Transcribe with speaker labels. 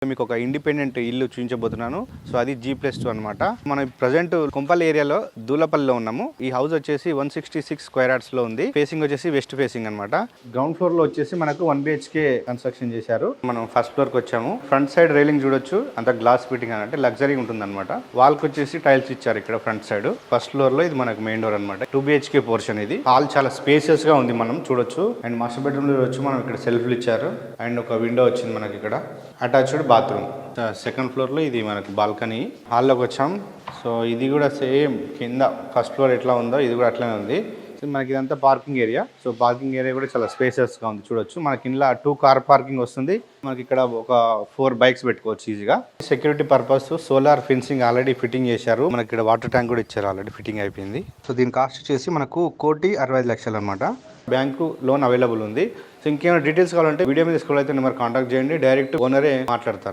Speaker 1: మీకు ఒక ఇండిపెండెంట్ ఇల్లు చూపించబోతున్నాను. సో అది G+2 అనమాట. మనం ప్రజెంట్ కొంపల్లి ఏరియాలో దూలపల్లిలో ఉన్నాము. ఈ హౌస్ వచ్చేసి 166 స్క్వేర్ యార్డ్స్ లో ఉంది. ఫేసింగ్ వచ్చేసి వెస్ట్ ఫేసింగ్ అనమాట. గ్రౌండ్ ఫ్లోర్ లో వచ్చేసి మనకు 1 BHK కన్స్ట్రక్షన్ చేశారు. మనం ఫస్ట్ ఫ్లోర్ కి వచ్చాము. ఫ్రంట్ సైడ్ రైలింగ్ చూడొచ్చు, అంత గ్లాస్ ఫిట్టింగ్ అంటే లగ్జరీ ఉంటుంది అనమాట. వాల్ కి వచ్చేసి టైల్స్ ఇచ్చారు ఇక్కడ ఫ్రంట్ సైడ్. ఫస్ట్ ఫ్లోర్ లో ఇది మనకు మెయిన్ డోర్ అనమాట. 2 BHK పోర్షన్ ఇది. హాల్ చాలా స్పేసియస్ గా ఉంది, మనం చూడొచ్చు. అండ్ మాస్టర్ బెడ్రూమ్ లో వచ్చి మనం ఇక్కడ సెల్ఫ్లు ఇచ్చారు. అండ్ ఒక విండో వచ్చింది మనకి ఇక్కడ. Attached bathroom. సెకండ్ ఫ్లోర్ లో ఇది మనకు బాల్కనీ. హాల్లోకి వచ్చాం. సో ఇది కూడా సేమ్ కింద ఫస్ట్ ఫ్లోర్ ఎట్లా ఉందో ఇది కూడా అట్లనే ఉంది. మనకి ఇదంతా parking area. So parking area కూడా చాలా స్పేసెస్ గా ఉంది చూడొచ్చు. మనకి ఇంట్లో 2 కార్ పార్కింగ్ వస్తుంది. మనకి ఇక్కడ ఒక 4 బైక్స్ పెట్టుకోవచ్చు ఈజీగా. Security purpose solar fencing already fitting చేశారు. మనకి ఇక్కడ వాటర్ ట్యాంక్ కూడా ఇచ్చారు, ఆల్రెడీ ఫిట్టింగ్ అయిపోయింది. సో దీని కాస్ట్ వచ్చేసి మనకు 1,65,00,000 అనమాట. బ్యాంకు లోన్ అవైలబుల్ ఉంది. సో ఇంకేమైనా డీటెయిల్స్ కావాలంటే వీడియో మీద స్క్రోల్ అయితే నెంబర్ కాంటాక్ట్ చేయండి. డైరెక్ట్ ఓనరే మాట్లాడతారు.